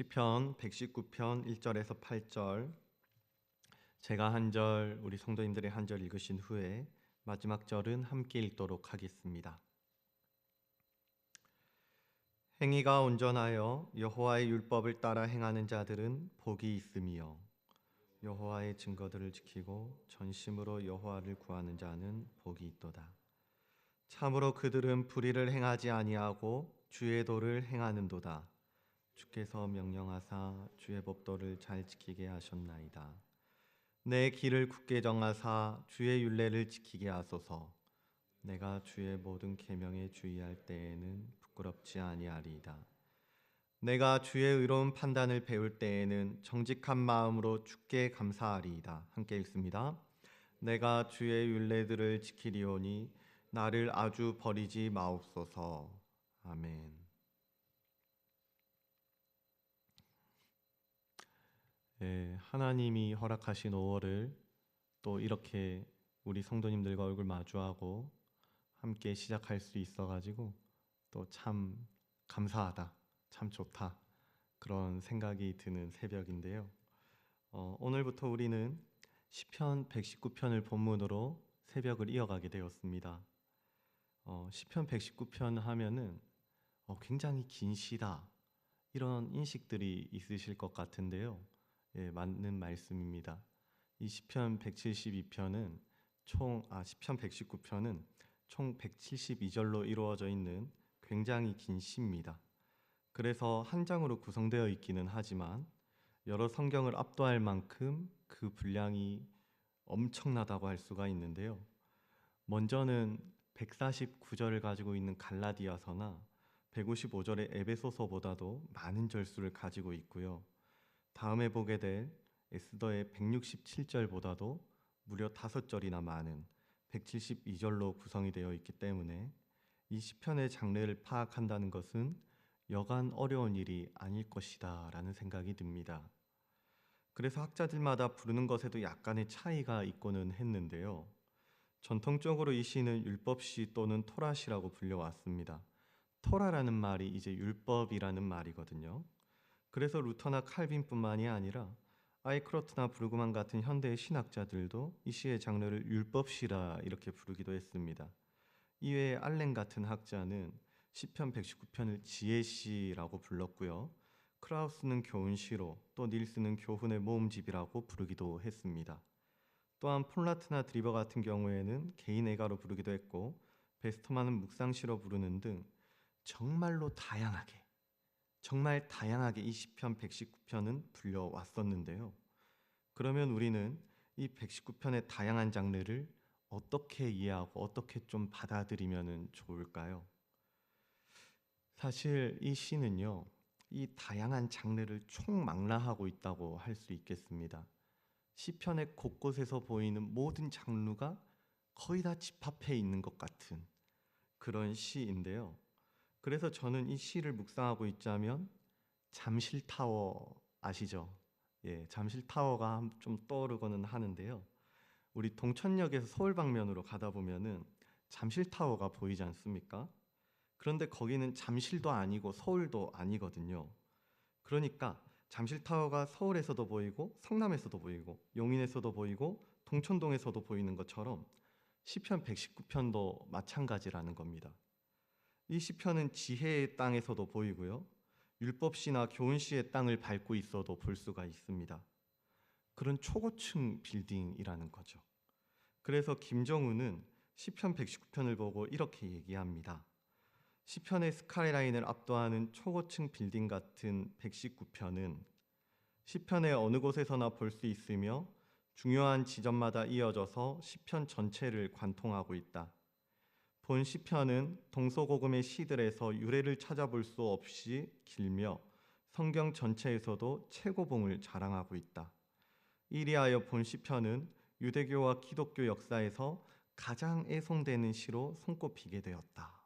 시편 119편 1절에서 8절 제가 한 절, 우리 성도님들이 한 절 읽으신 후에 마지막 절은 함께 읽도록 하겠습니다. 행위가 온전하여 여호와의 율법을 따라 행하는 자들은 복이 있음이요 여호와의 증거들을 지키고 전심으로 여호와를 구하는 자는 복이 있도다. 참으로 그들은 불의를 행하지 아니하고 주의 도를 행하는도다. 주께서 명령하사 주의 법도를 잘 지키게 하셨나이다. 내 길을 굳게 정하사 주의 율례를 지키게 하소서. 내가 주의 모든 계명에 주의할 때에는 부끄럽지 아니하리이다. 내가 주의 의로운 판단을 배울 때에는 정직한 마음으로 주께 감사하리이다. 함께 읽습니다. 내가 주의 율례들을 지키리오니 나를 아주 버리지 마옵소서. 아멘. 하나님이 허락하신 5월을 또 이렇게 우리 성도님들과 얼굴 마주하고 함께 시작할 수 있어가지고 또 참 감사하다, 참 좋다 그런 생각이 드는 새벽인데요. 오늘부터 우리는 시편 119편을 본문으로 새벽을 이어가게 되었습니다. 시편 119편 하면은 굉장히 긴 시다 이런 인식들이 있으실 것 같은데요. 맞는 말씀입니다. 이 시편 172편은 시편 119편은 총 172절로 이루어져 있는 굉장히 긴 시입니다. 그래서 한 장으로 구성되어 있기는 하지만 여러 성경을 압도할 만큼 그 분량이 엄청나다고 할 수가 있는데요. 먼저는 149절을 가지고 있는 갈라디아서나 155절의 에베소서보다도 많은 절수를 가지고 있고요. 다음에 보게 될 에스더의 167절보다도 무려 5절이나 많은 172절로 구성이 되어 있기 때문에 이 시편의 장르를 파악한다는 것은 여간 어려운 일이 아닐 것이다 라는 생각이 듭니다. 그래서 학자들마다 부르는 것에도 약간의 차이가 있고는 했는데요. 전통적으로 이 시는 율법시 또는 토라시라고 불려왔습니다. 토라라는 말이 이제 율법이라는 말이거든요. 그래서 루터나 칼빈뿐만이 아니라 아이크로트나 브루그만 같은 현대의 신학자들도 이 시의 장르를 율법시라 이렇게 부르기도 했습니다. 이외에 알렌 같은 학자는 시편 119편을 지혜시라고 불렀고요. 크라우스는 교훈시로 또 닐스는 교훈의 모음집이라고 부르기도 했습니다. 또한 폴라트나 드리버 같은 경우에는 개인 애가로 부르기도 했고 베스터만은 묵상시로 부르는 등 정말 다양하게 이 시편 119편은 불려왔었는데요. 그러면 우리는 이 119편의 다양한 장르를 어떻게 이해하고 어떻게 좀 받아들이면 좋을까요? 사실 이 시는요, 이 다양한 장르를 총망라하고 있다고 할 수 있겠습니다. 시편의 곳곳에서 보이는 모든 장르가 거의 다 집합해 있는 것 같은 그런 시인데요. 그래서 저는 이 시를 묵상하고 있자면 잠실타워 아시죠? 잠실타워가 좀 떠오르고는 하는데요. 우리 동천역에서 서울 방면으로 가다 보면은 잠실타워가 보이지 않습니까? 그런데 거기는 잠실도 아니고 서울도 아니거든요. 그러니까 잠실타워가 서울에서도 보이고 성남에서도 보이고 용인에서도 보이고 동천동에서도 보이는 것처럼 시편 119편도 마찬가지라는 겁니다. 이 시편은 지혜의 땅에서도 보이고요. 율법시나 교훈시의 땅을 밟고 있어도 볼 수가 있습니다. 그런 초고층 빌딩이라는 거죠. 그래서 김정우는 시편 119편을 보고 이렇게 얘기합니다. 시편의 스카이라인을 압도하는 초고층 빌딩 같은 119편은 시편의 어느 곳에서나 볼 수 있으며 중요한 지점마다 이어져서 시편 전체를 관통하고 있다. 본 시편은 동서고금의 시들에서 유래를 찾아볼 수 없이 길며 성경 전체에서도 최고봉을 자랑하고 있다. 이리하여 본 시편은 유대교와 기독교 역사에서 가장 애송되는 시로 손꼽히게 되었다.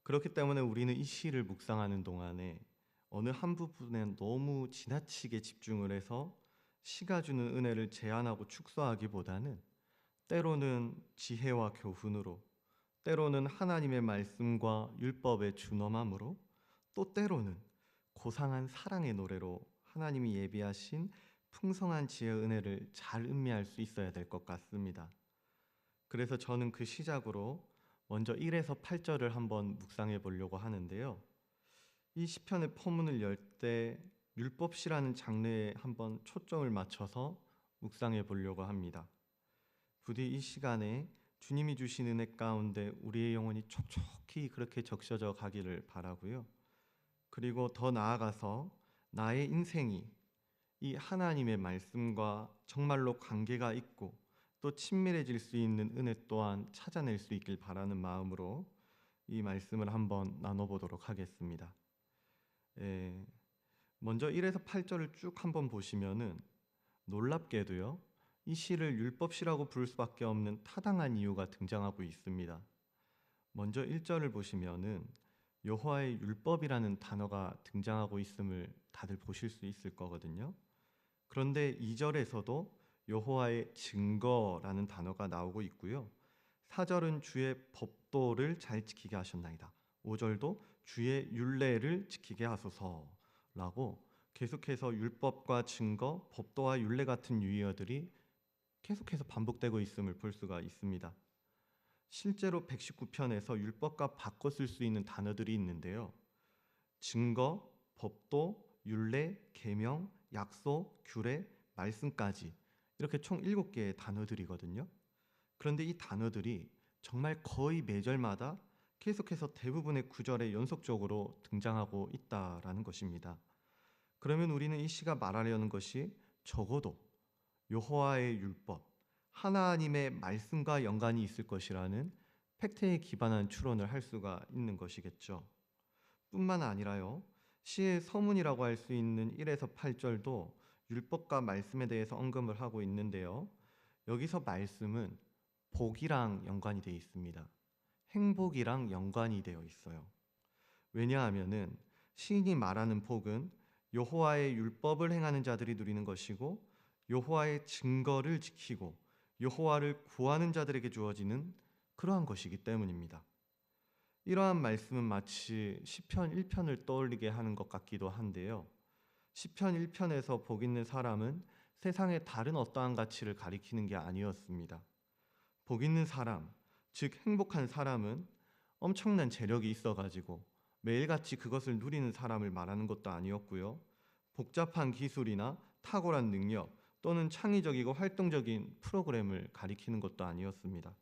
그렇기 때문에 우리는 이 시를 묵상하는 동안에 어느 한 부분에 너무 지나치게 집중을 해서 시가 주는 은혜를 제한하고 축소하기보다는 때로는 지혜와 교훈으로, 때로는 하나님의 말씀과 율법의 준엄함으로, 또 때로는 고상한 사랑의 노래로 하나님이 예비하신 풍성한 지혜의 은혜를 잘 음미할 수 있어야 될 것 같습니다. 그래서 저는 그 시작으로 먼저 1에서 8절을 한번 묵상해 보려고 하는데요. 이 시편의 포문을 열 때 율법시라는 장르에 한번 초점을 맞춰서 묵상해 보려고 합니다. 부디 이 시간에 주님이 주신 은혜 가운데 우리의 영혼이 촉촉히 그렇게 적셔져 가기를 바라고요. 그리고 더 나아가서 나의 인생이 이 하나님의 말씀과 정말로 관계가 있고 또 친밀해질 수 있는 은혜 또한 찾아낼 수 있길 바라는 마음으로 이 말씀을 한번 나눠보도록 하겠습니다. 먼저 1에서 8절을 쭉 한번 보시면은 놀랍게도요, 이 시를 율법시라고 부를 수밖에 없는 타당한 이유가 등장하고 있습니다. 먼저 1절을 보시면은 여호와의 율법이라는 단어가 등장하고 있음을 다들 보실 수 있을 거거든요. 그런데 2절에서도 여호와의 증거라는 단어가 나오고 있고요. 4절은 주의 법도를 잘 지키게 하셨나이다. 5절도 주의 율례를 지키게 하소서라고 계속해서 율법과 증거, 법도와 율례 같은 유의어들이 계속해서 반복되고 있음을 볼 수가 있습니다. 실제로 119편에서 율법과 바꿔 쓸 수 있는 단어들이 있는데요. 증거, 법도, 율례, 계명, 약속, 규례, 말씀까지 이렇게 총 7개의 단어들이거든요. 그런데 이 단어들이 정말 거의 매절마다 계속해서 대부분의 구절에 연속적으로 등장하고 있다라는 것입니다. 그러면 우리는 이 시가 말하려는 것이 적어도 여호와의 율법, 하나님의 말씀과 연관이 있을 것이라는 팩트에 기반한 추론을 할 수가 있는 것이겠죠. 뿐만 아니라요, 시의 서문이라고 할 수 있는 1에서 8절도 율법과 말씀에 대해서 언급을 하고 있는데요. 여기서 말씀은 복이랑 연관이 되어 있습니다. 행복이랑 연관이 되어 있어요. 왜냐하면은 시인이 말하는 복은 여호와의 율법을 행하는 자들이 누리는 것이고 여호와의 증거를 지키고 여호와를 구하는 자들에게 주어지는 그러한 것이기 때문입니다. 이러한 말씀은 마치 시편 1편을 떠올리게 하는 것 같기도 한데요. 시편 1편에서 복 있는 사람은 세상의 다른 어떠한 가치를 가리키는 게 아니었습니다. 복 있는 사람, 즉 행복한 사람은 엄청난 재력이 있어가지고 매일같이 그것을 누리는 사람을 말하는 것도 아니었고요. 복잡한 기술이나 탁월한 능력 또는 창의적이고 활동적인 프로그램을 가리키는 것도 아니었습니다.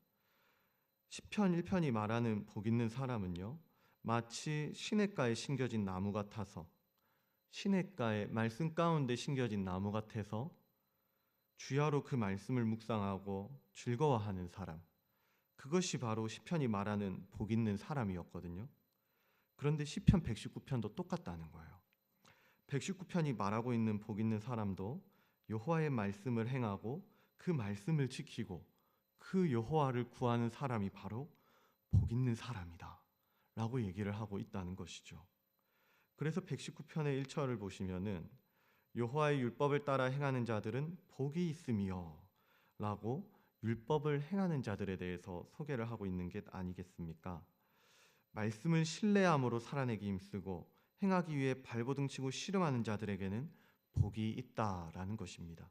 시편 1편이 말하는 복 있는 사람은요, 마치 시냇가에 심겨진 나무 같아서 시냇가에 말씀 가운데 심겨진 나무 같아서 주야로 그 말씀을 묵상하고 즐거워하는 사람, 그것이 바로 시편이 말하는 복 있는 사람이었거든요. 그런데 시편 119편도 똑같다는 거예요. 119편이 말하고 있는 복 있는 사람도 여호와의 말씀을 행하고 그 말씀을 지키고 그 여호와를 구하는 사람이 바로 복 있는 사람이다 라고 얘기를 하고 있다는 것이죠. 그래서 119편의 1절을 보시면은 여호와의 율법을 따라 행하는 자들은 복이 있으며 라고 율법을 행하는 자들에 대해서 소개를 하고 있는 게 아니겠습니까? 말씀을 신뢰함으로 살아내기 힘쓰고 행하기 위해 발버둥치고 씨름하는 자들에게는 복이 있다라는 것입니다.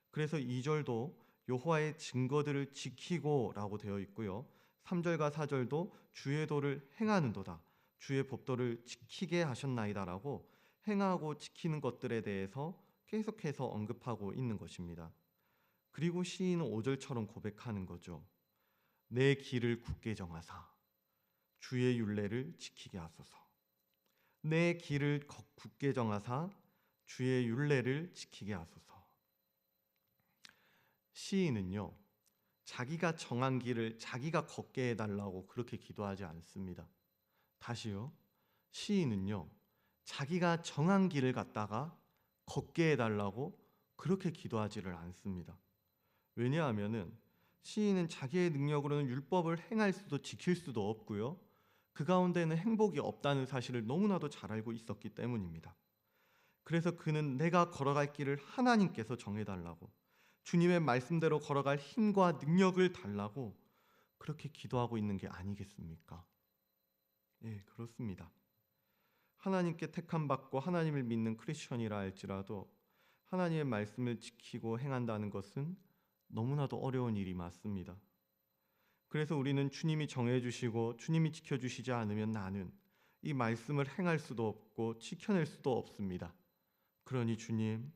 그래서 2절도 여호와의 증거들을 지키고라고 되어 있고요. 3절과 4절도 주의 도를 행하는도다. 주의 법도를 지키게 하셨나이다라고 행하고 지키는 것들에 대해서 계속해서 언급하고 있는 것입니다. 그리고 시인은 5절처럼 고백하는 거죠. 내 길을 굳게 정하사 주의 율례를 지키게 하소서. 내 길을 굳게 정하사 주의 율례를 지키게 하소서. 시인은요, 자기가 정한 길을 자기가 걷게 해달라고 그렇게 기도하지 않습니다. 다시요, 시인은요, 자기가 정한 길을 갖다가 걷게 해달라고 그렇게 기도하지를 않습니다. 왜냐하면은 시인은 자기의 능력으로는 율법을 행할 수도 지킬 수도 없고요. 그 가운데는 행복이 없다는 사실을 너무나도 잘 알고 있었기 때문입니다. 그래서 그는 내가 걸어갈 길을 하나님께서 정해달라고, 주님의 말씀대로 걸어갈 힘과 능력을 달라고 그렇게 기도하고 있는 게 아니겠습니까? 예, 그렇습니다. 하나님께 택함받고 하나님을 믿는 크리스천이라 할지라도 하나님의 말씀을 지키고 행한다는 것은 너무나도 어려운 일이 맞습니다. 그래서 우리는 주님이 정해주시고 주님이 지켜주시지 않으면 나는 이 말씀을 행할 수도 없고 지켜낼 수도 없습니다. 그러니 주님,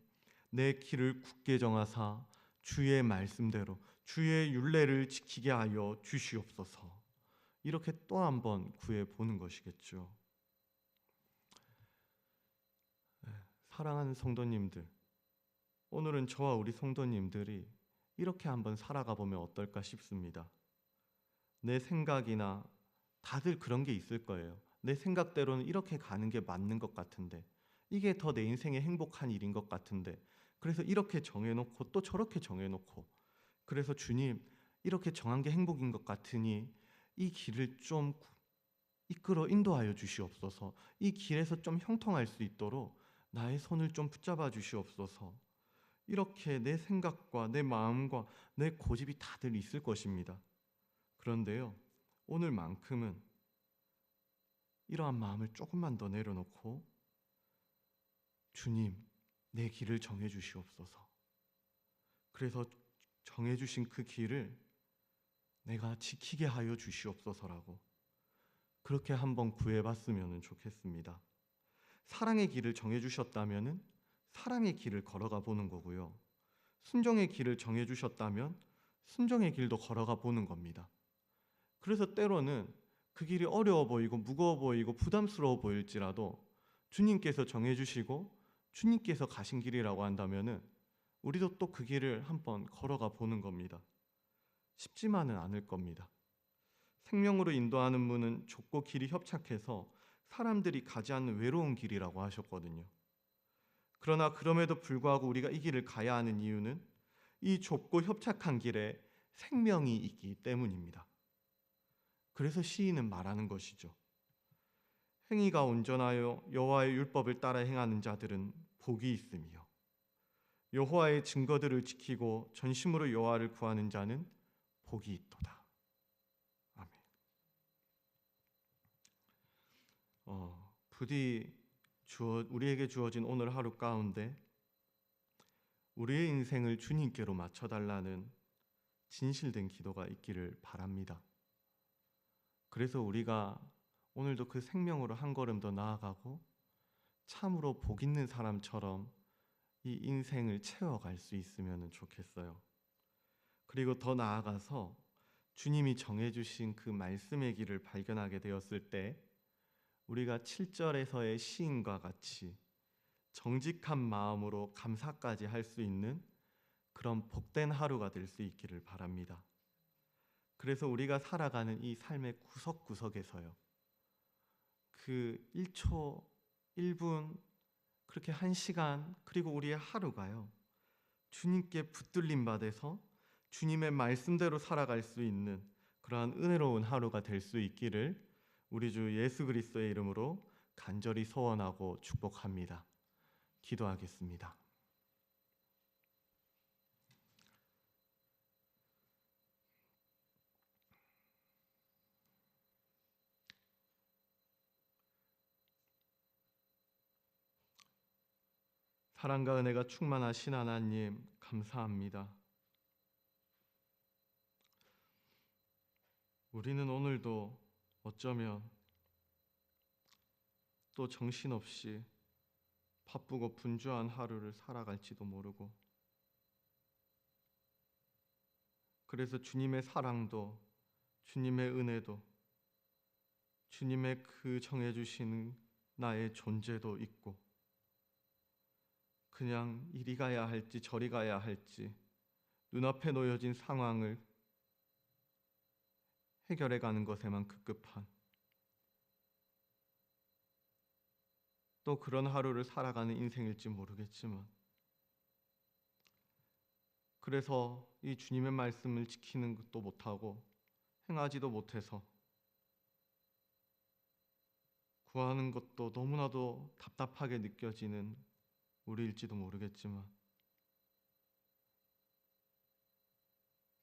내 길을 굳게 정하사 주의 말씀대로 주의 율례를 지키게 하여 주시옵소서. 이렇게 또 한 번 구해보는 것이겠죠. 사랑하는 성도님들, 오늘은 저와 우리 성도님들이 이렇게 한번 살아가 보면 어떨까 싶습니다. 내 생각이나 다들 그런 게 있을 거예요. 내 생각대로는 이렇게 가는 게 맞는 것 같은데, 이게 더 내 인생의 행복한 일인 것 같은데, 그래서 이렇게 정해놓고 또 저렇게 정해놓고, 그래서 주님, 이렇게 정한 게 행복인 것 같으니 이 길을 좀 이끌어 인도하여 주시옵소서. 이 길에서 좀 형통할 수 있도록 나의 손을 좀 붙잡아 주시옵소서. 이렇게 내 생각과 내 마음과 내 고집이 다들 있을 것입니다. 그런데요, 오늘만큼은 이러한 마음을 조금만 더 내려놓고 주님, 내 길을 정해 주시옵소서. 그래서 정해 주신 그 길을 내가 지키게 하여 주시옵소서라고 그렇게 한번 구해봤으면 좋겠습니다. 사랑의 길을 정해 주셨다면 사랑의 길을 걸어가 보는 거고요. 순종의 길을 정해 주셨다면 순종의 길도 걸어가 보는 겁니다. 그래서 때로는 그 길이 어려워 보이고 무거워 보이고 부담스러워 보일지라도 주님께서 정해주시고 주님께서 가신 길이라고 한다면 우리도 또 그 길을 한번 걸어가 보는 겁니다. 쉽지만은 않을 겁니다. 생명으로 인도하는 문은 좁고 길이 협착해서 사람들이 가지 않는 외로운 길이라고 하셨거든요. 그러나 그럼에도 불구하고 우리가 이 길을 가야 하는 이유는 이 좁고 협착한 길에 생명이 있기 때문입니다. 그래서 시인은 말하는 것이죠. 행위가 온전하여 여호와의 율법을 따라 행하는 자들은 복이 있으며 여호와의 증거들을 지키고 전심으로 여호와를 구하는 자는 복이 있도다. 아멘. 부디 우리에게 주어진 오늘 하루 가운데 우리의 인생을 주님께로 맞춰달라는 진실된 기도가 있기를 바랍니다. 그래서 우리가 오늘도 그 생명으로 한 걸음 더 나아가고 참으로 복 있는 사람처럼 이 인생을 채워갈 수 있으면 좋겠어요. 그리고 더 나아가서 주님이 정해주신 그 말씀의 길을 발견하게 되었을 때 우리가 7절에서의 시인과 같이 정직한 마음으로 감사까지 할 수 있는 그런 복된 하루가 될 수 있기를 바랍니다. 그래서 우리가 살아가는 이 삶의 구석구석에서요, 그 1초, 1분, 그렇게 1시간, 그리고 우리의 하루가요, 주님께 붙들림 받아서 주님의 말씀대로 살아갈 수 있는 그러한 은혜로운 하루가 될 수 있기를 우리 주 예수 그리스도의 이름으로 간절히 소원하고 축복합니다. 기도하겠습니다. 사랑과 은혜가 충만하신 하나님, 감사합니다. 우리는 오늘도 어쩌면 또 정신없이 바쁘고 분주한 하루를 살아갈지도 모르고, 그래서 주님의 사랑도 주님의 은혜도 주님의 그 정해주시는 나의 존재도 있고, 그냥 이리 가야 할지 저리 가야 할지 눈앞에 놓여진 상황을 해결해가는 것에만 급급한 또 그런 하루를 살아가는 인생일지 모르겠지만, 그래서 이 주님의 말씀을 지키는 것도 못하고 행하지도 못해서 구하는 것도 너무나도 답답하게 느껴지는 우리일지도 모르겠지만,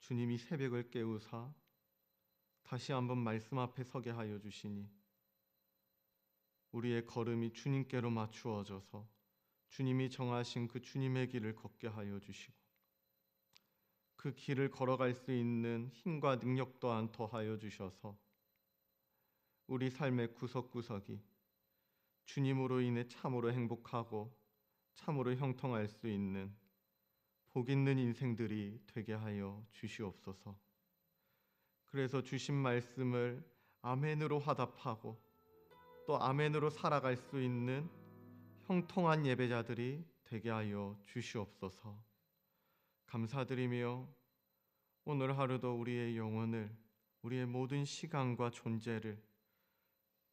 주님이 새벽을 깨우사 다시 한번 말씀 앞에 서게 하여 주시니 우리의 걸음이 주님께로 맞추어져서 주님이 정하신 그 주님의 길을 걷게 하여 주시고 그 길을 걸어갈 수 있는 힘과 능력 또한 더하여 주셔서 우리 삶의 구석구석이 주님으로 인해 참으로 행복하고 참으로 형통할 수 있는 복 있는 인생들이 되게 하여 주시옵소서. 그래서 주신 말씀을 아멘으로 화답하고 또 아멘으로 살아갈 수 있는 형통한 예배자들이 되게 하여 주시옵소서. 감사드리며 오늘 하루도 우리의 영혼을, 우리의 모든 시간과 존재를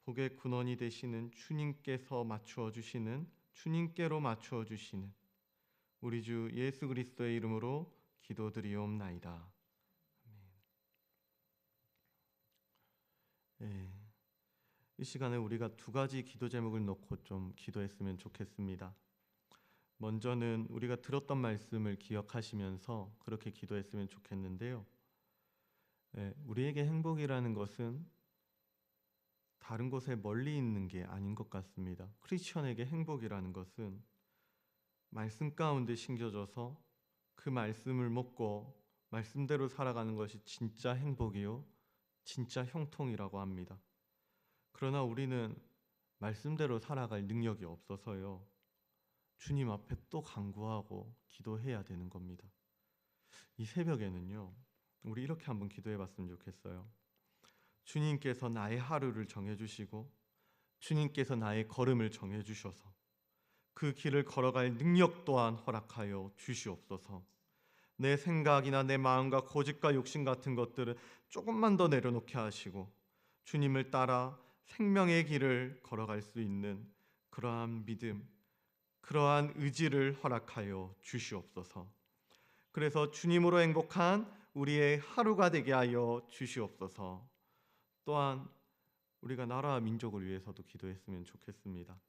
복의 근원이 되시는 주님께서 맞추어 주시는, 주님께로 맞추어 주시는 우리 주 예수 그리스도의 이름으로 기도드리옵나이다. 네, 이 시간에 우리가 두 가지 기도 제목을 놓고 좀 기도했으면 좋겠습니다. 먼저는 우리가 들었던 말씀을 기억하시면서 그렇게 기도했으면 좋겠는데요. 우리에게 행복이라는 것은 다른 곳에 멀리 있는 게 아닌 것 같습니다. 크리스천에게 행복이라는 것은 말씀 가운데 심겨져서 그 말씀을 먹고 말씀대로 살아가는 것이 진짜 행복이요, 진짜 형통이라고 합니다. 그러나 우리는 말씀대로 살아갈 능력이 없어서요, 주님 앞에 또 간구하고 기도해야 되는 겁니다. 이 새벽에는요, 우리 이렇게 한번 기도해 봤으면 좋겠어요. 주님께서 나의 하루를 정해주시고 주님께서 나의 걸음을 정해주셔서 그 길을 걸어갈 능력 또한 허락하여 주시옵소서. 내 생각이나 내 마음과 고집과 욕심 같은 것들을 조금만 더 내려놓게 하시고 주님을 따라 생명의 길을 걸어갈 수 있는 그러한 믿음, 그러한 의지를 허락하여 주시옵소서. 그래서 주님으로 행복한 우리의 하루가 되게 하여 주시옵소서. 또한 우리가 나라와 민족을 위해서도 기도했으면 좋겠습니다.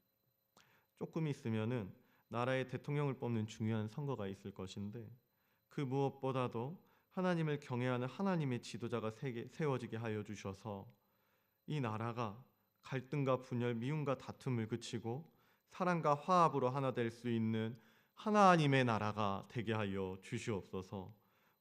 조금 있으면은 나라의 대통령을 뽑는 중요한 선거가 있을 것인데 그 무엇보다도 하나님을 경외하는 하나님의 지도자가 세워지게 하여 주셔서 이 나라가 갈등과 분열, 미움과 다툼을 그치고 사랑과 화합으로 하나 될 수 있는 하나님의 나라가 되게 하여 주시옵소서.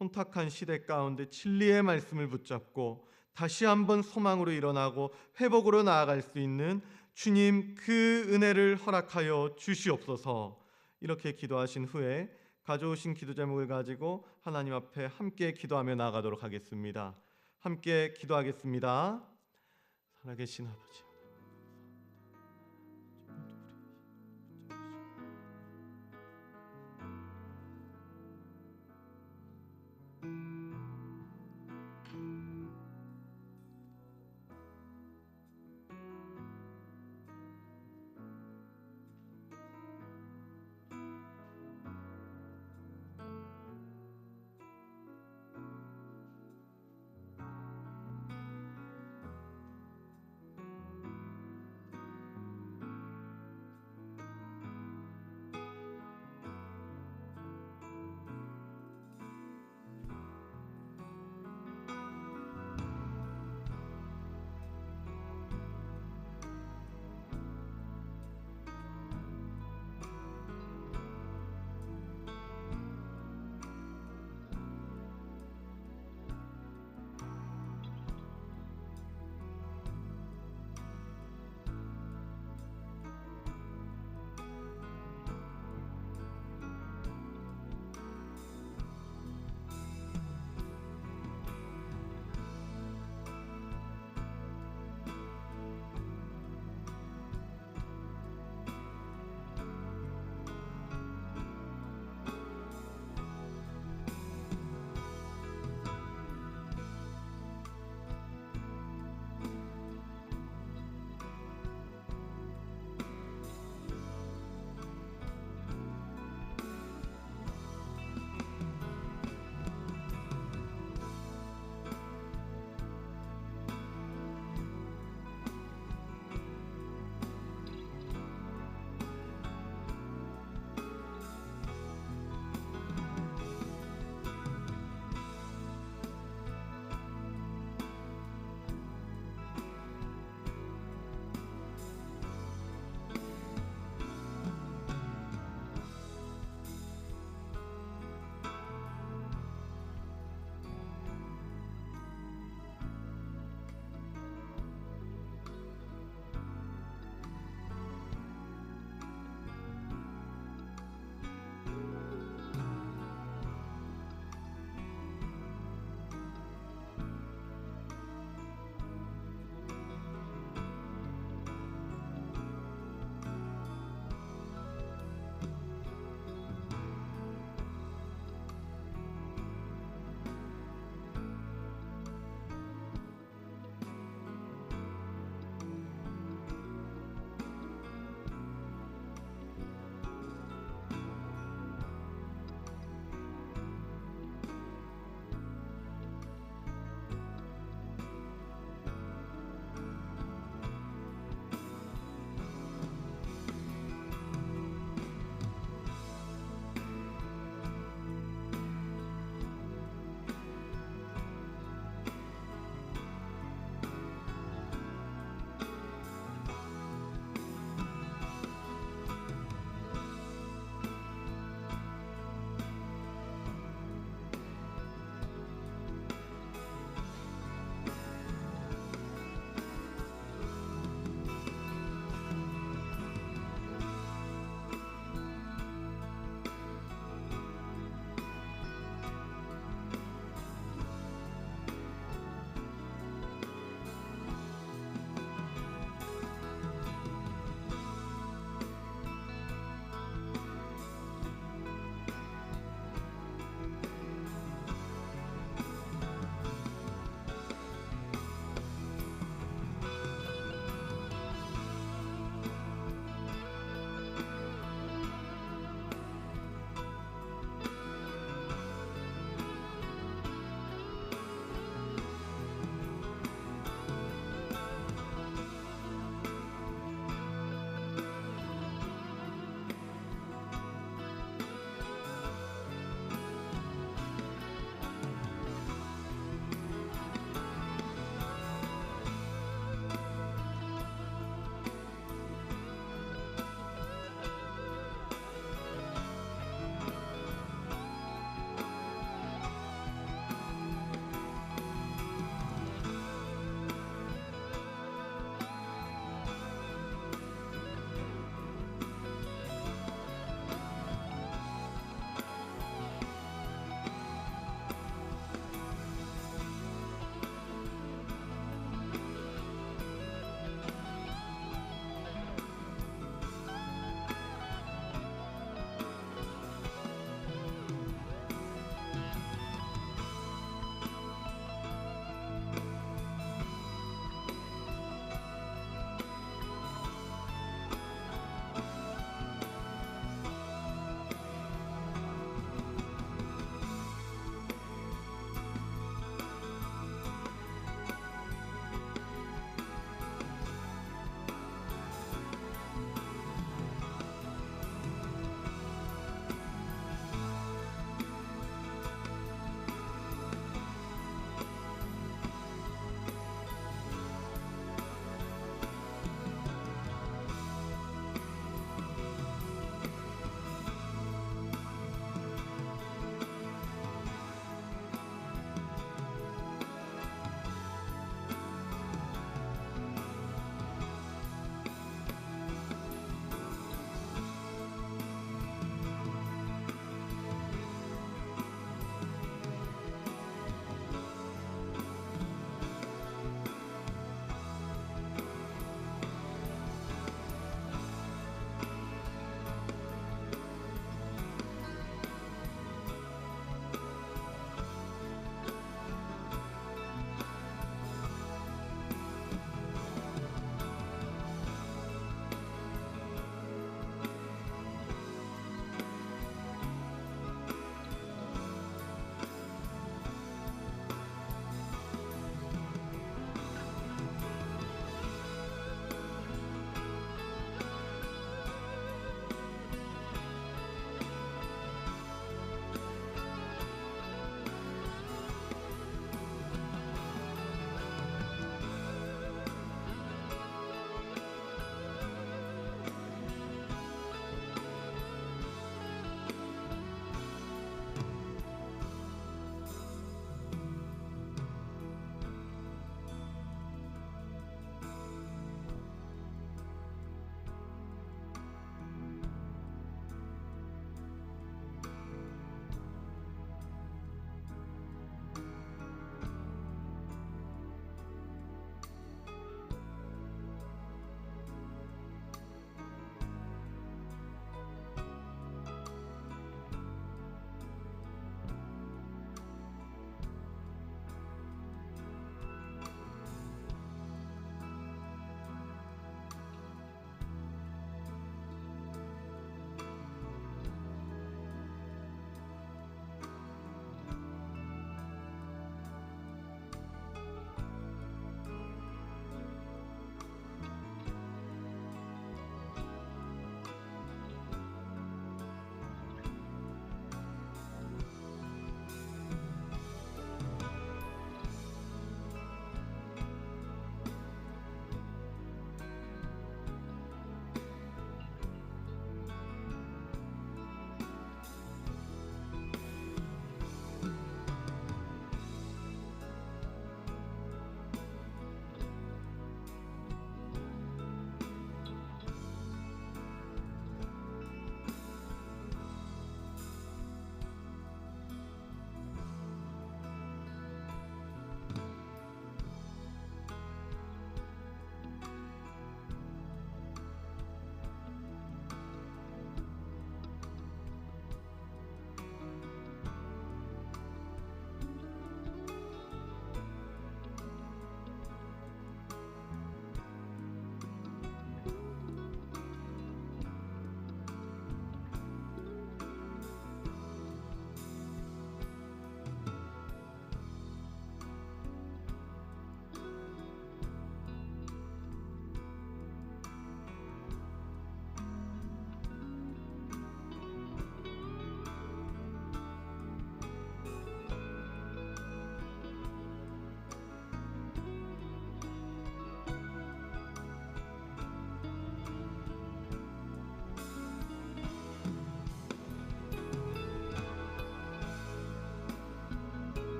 혼탁한 시대 가운데 진리의 말씀을 붙잡고 다시 한번 소망으로 일어나고 회복으로 나아갈 수 있는 주님 그 은혜를 허락하여 주시옵소서. 이렇게 기도하신 후에 가져오신 기도 제목을 가지고 하나님 앞에 함께 기도하며 나아가도록 하겠습니다. 함께 기도하겠습니다. 살아계신 아버지,